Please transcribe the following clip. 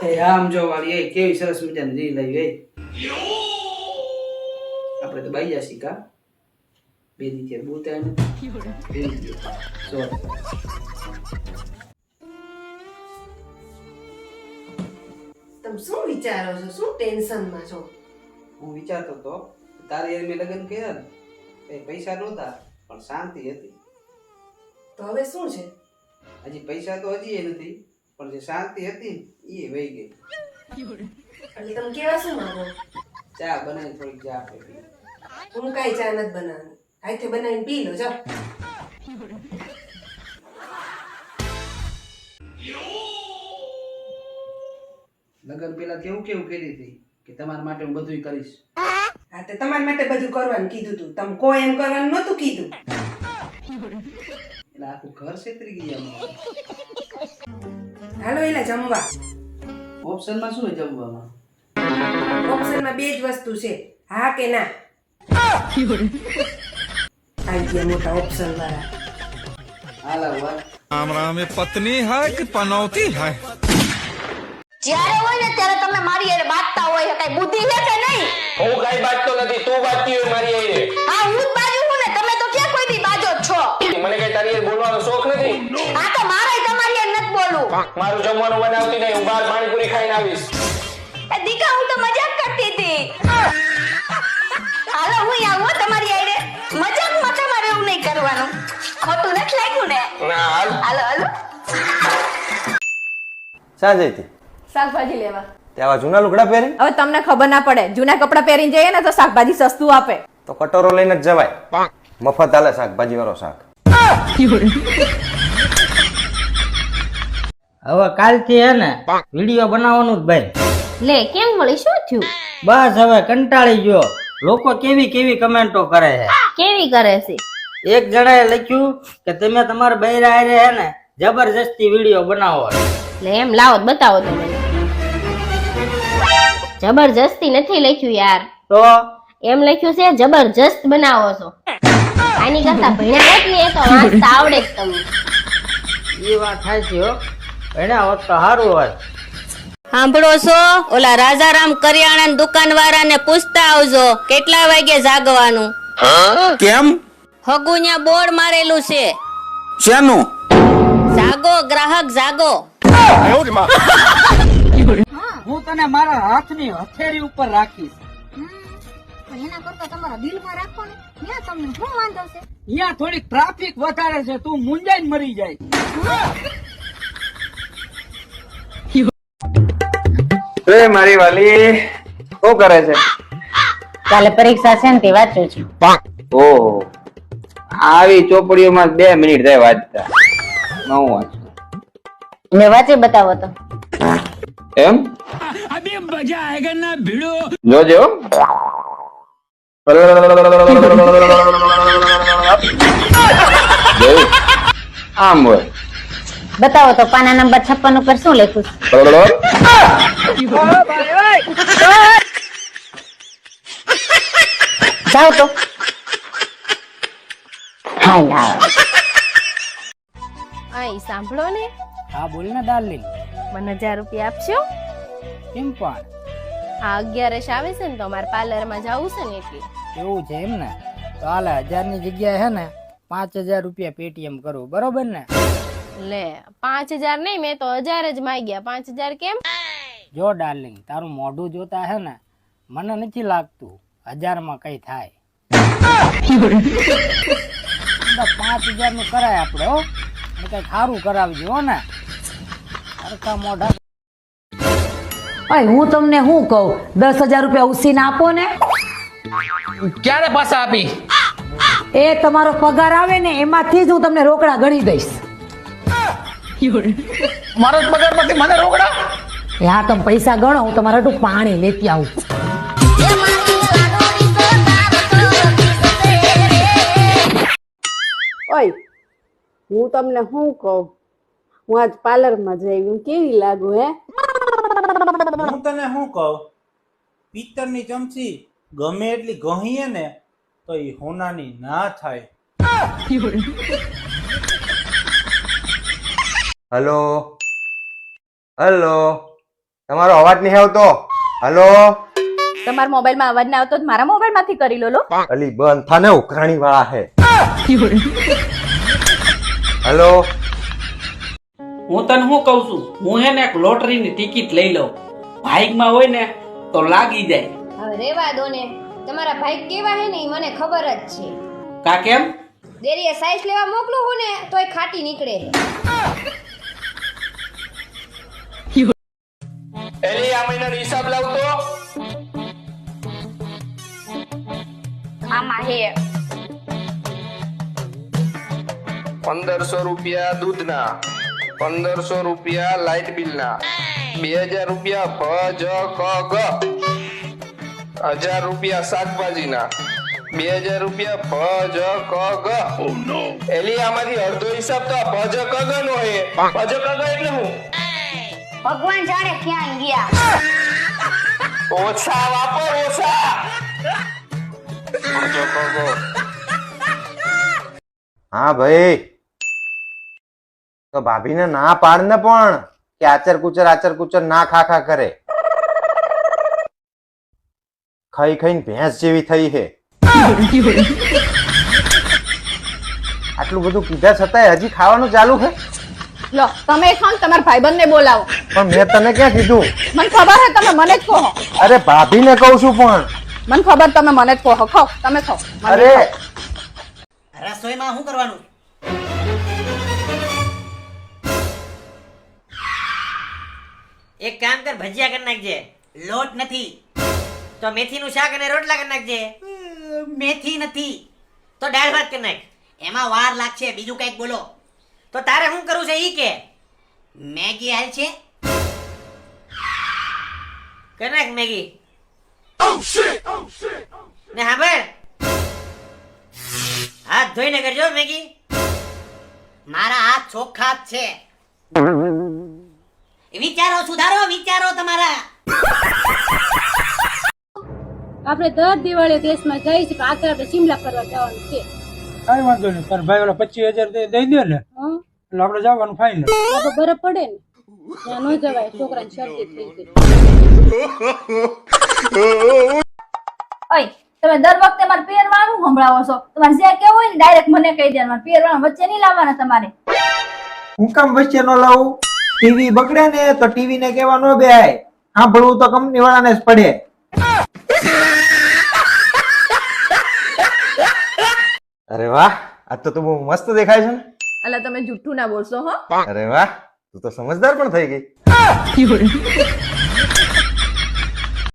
એ આમ જો વાળી એ કેવી સરસ મજાની રીલ આવી એ આપણે તો બાઈ જાસી કા બે દી કે બોલતા ને તમે શું વિચારો છો? શું ટેન્શનમાં છો? હું વિચારતો તો તારી યાર મેં લગ્ન કર્યા ને એ પૈસા નહોતા પણ શાંતિ હતી. તો હવે શું છે? હજી પૈસા તો હજી એ નથી પણ જે શાંતિ હતી એ વહી ગઈ. એટલે તમે કેવા શું માંગો? ચા બનાવી થોડીક ચા આપી. હું કાંઈ ચા નથી બનાવવાની, હાથે બનાવીને પી લો જાઓ. લગ્ન પેલા કેવું કેવું કરી હતી કે તમારા માટે હું બધું કરીશ. હા તે તમારા માટે બધું કરવાનું કીધું તું, તમે કોઈ એમ કરવાનું નહોતું કીધું. એટલે આખું ઘર છેતરી ગયા. હાલો એલા જમવા. ઓપ્શનમાં શું હોય જમવામાં? ઓપ્શનમાં બે જ વસ્તુ છે, હા કે ના. આવી ગયા મોટા ઓપ્શન વાળા. હાલ આવા राम राम में पत्नी है कि पनौती है? જ્યારે હોય ને ત્યારે તમે મારી હારે બાતતા હોય કઈ બુદ્ધિ છે કે નહીં? હું કઈ બાજતો નથી, તું બાજતી હોય મારી હારે. હા હું જ બાજુ છું ને, તમે તો ક્યાં કોઈ દી બાજો જ છો. મને કઈ તારી હારે બોલવાનો શોખ નથી. હા તો મારે તમારી હારે નથી બોલવું. મારું જમવાનું બનાવતી નહીં, હું બહાર પાણીપુરી ખાઈને આવીશ. એ દીકા હું તો મજાક કરતી હતી. હાલો હું આવું તમારી હારે. મજાકમાં તમારે એવું નહીં કરવાનું, ખોટું નથી લાગ્યું ને? ના હાલ. હાલો હાલો. શા જઈતી? શાકભાજી લેવા. તે આવા જૂના લુગડા પહેરી? હવે તમને ખબર ના પડે, જૂના કપડા પહેરીને જઈએ ને તો શાકભાજી સસ્તું આપે. તો કટોરો લઈને જ જવાય, મફત આલે શાકભાજી વાળો શાક. હવે કાલથી હે ને વિડીયો બનાવવાનું જ ભાઈ. લે કેમ વળી શું થયું? બસ હવે કંટાળી ગયો. લોકો કેવી કેવી કમેન્ટો કરે છે. કેવી કરે છે? એક જણાએ લખ્યું કે તમે તમારા બૈરા હારે હે ને જબરજસ્તી વિડીયો બનાવો. લે એમ લાવો બતાવો તો મને. જબરજસ્તી નથી લખ્યું યાર, તો એમ લખ્યું છે જબરજસ્ત બનાવો છો. આની કરતા ભણ્યા હોત ને તો વાંચતા આવડે જ તમને. એ વાત થાય છે હો, ભણ્યા હોત તો સારું હોત. સાંભળો છો? ઓલા રાજારામ કરિયાણા દુકાન વાળાને પૂછતા આવજો કેટલા વાગે જાગવાનું. કેમ? હગુન્યા બોર્ડ મારેલું છે, શેનું? જાગો ગ્રાહક જાગો. હું તને મારા હાથની હથેળી ઉપર રાખીશ. એના કરતા તમારા દિલમાં રાખો ને, ત્યાં તમને શું વાંધો છે? અહીંયા થોડીક ટ્રાફિક વધારે છે, તું મુંજાઈને મરી જાય. એ મારી વાલી શું કરે છે? કાલે પરીક્ષા છે ને તે વાંચું છું. ઓહો, આવી ચોપડીઓમાં 2 મિનિટ થાય વાંચતા. હું વાંચું. મેં વાંચી બતાવો તો. એમ જોજો. આમ હોય. બતાવો તો પાના નંબર 56 ઉપર શું લખ્યું છે? જાઓ તો. હાલ આવો. આઈ સાંભળો ને, હા બોલ ને ડાર્લિંગ. મને 1000 રૂપિયા આપશો? કેમ પણ? આ 11 આવે છે ને તો મારે પાર્લરમાં જવું છે ને એટલે. એવું છે એમ ને? તો હાલે 1000 ની જગ્યાએ હે ને 5000 રૂપિયા પેટીએમ કરું, બરોબર ને? લે 5000 નહીં, મેં તો 1000 જ માંગ્યા. 5000 કેમ? જો ડાર્લિંગ, તારું મોઢું જોતા હે ને મને નથી લાગતું 1000 માં કઈ થાય. 5000 નું કરાય આપડે હો, અને કઈ સારું કરાવજો હો ને. સરખા મોઢા. હું તમને શું કહું, 10,000 રૂપિયા ઉસીને આપો ને. ક્યારે પાછા આપી? એ તમારો પગાર આવે ને એમાંથી જ હું તમને રોકડા ગણી દઈશ. મારો જ પગાર માંથી મને રોકડા? હા તમે પૈસા ગણો, હું તમારા હાટુ પાણી લેતી આવું. ઓય હું તમને શું કહું, હું આજ પાર્લરમાં જઈ, હું કેવી લાગુ હે? હું તને શું કહું, પિત્તળની ચમચી ગમે એટલી ગહીએ ને તો એ હોનાની ના થાય. હલો હલો તમારો અવાજ નહીં આવતો. હલો તમારા મોબાઈલમાં અવાજ ના આવતો તો મારા મોબાઈલમાંથી કરી લો. અલી બંધ થાને, ઉઘરાણી વાળા હે. હલો હું તને શું કઉ છું, હું હે ને એક લોટરીની ટિકિટ લઈ લઉં. ભાઈકમાં હોય ને તો લાગી જાય. હવે રેવા દો ને, તમારા ભાઈ કેવા હે ને ઈ મને ખબર જ છે. કા કેમ? દેરીએ સાઈઝ લેવા મોકલું હું ને તોય ખાટી નીકળે. એલી આ મહિનાનો હિસાબ લાવતો. આમાં હે 1500 રૂપિયા દૂધના, 1500 રૂપિયા લાઇટ બિલના, 2000 રૂપિયા ભજ ક ગ, 1000 રૂપિયા શાકભાજીના, 2000 રૂપિયા ભજ ક ગ. એલી આમાંથી અડધો હિસાબ તો ભજ ક ગ નો હે. ભજ ક ગ એટલે હું? ભગવાન જાણે ક્યાં ગયા. ઓછા વાપર, ઓછા. ભજ ક ગ. હા ભાઈ, તો ભાભીને ના પાડ ને પણ કે આચર કુચર ના ખા કરે. ખાઈ ખાઈને ભેંસ જેવી થઈ છે. આટલું બધું કીધા છતાંય હજી ખાવાનું ચાલુ છે. લો તમે ખાઓ, તમારા ભાઈબંધને બોલાવો. પણ મેં તને ક્યાં કીધું? મને ખબર છે તમે મને જ કહો. અરે ભાભીને કહું છું પણ. મને ખબર તમે મને જ કહો. ખાઓ, તમે ખાઓ. અરે રસોઈમાં શું કરવાનું? એક કામ કર, ભજીયા કરી નાખજે. લોટ નથી તો મેથીનું શાક અને રોટલા કરી નાખજે. મેથી નથી તો દાળ ભાત કરી નાખ. એમાં વાર લાગશે. બીજું કઈક બોલો. તો તારે શું કરવું છે ઈ કે? મેગી હાલ છે? કરી નાખ મેગી. ને હા ભાઈ, હાથ ધોઈને કરજો મેગી. મારા હાથ ચોખ્ખા જ છે. વિચારો સુધારો, વિચારો તમારા. આપણે દર દિવાળી દેશમાં જઈ છે, આખરે આપણે શિમલા ફરવા જવાનું છે. કઈ વાંધો નહીં, તાર ભાઈ ઓલા 25,000 દઈ દે ને એટલે આપણે જવાનું ફાઇનલ. તો બરફ પડે ને ત્યાં ન જવાય, છોકરાને શરદી થઈ ગઈ. ઓય તમે દર વખતે મારે પહેરવાનું સંભળાવો છો. તમારે જે કેવું હોય ને ડાયરેક્ટ મને કહી દે. મારે પહેરવાનું વચ્ચે નહીં લાવવાના તમારે. હું કામ વચ્ચે નો લાવું? ટીવી બગડે ને તો ટીવી ને કેવા નો બેહાય. સાંભળવું તો કંપની વાળાને જ પડે. અરે વાહ, આજ તો તું બહુ મસ્ત દેખાય છે ને. અલા તમે જુઠ્ઠું ના બોલશો હો. અરે વાહ, તું તો સમજદાર પણ થઈ ગઈ.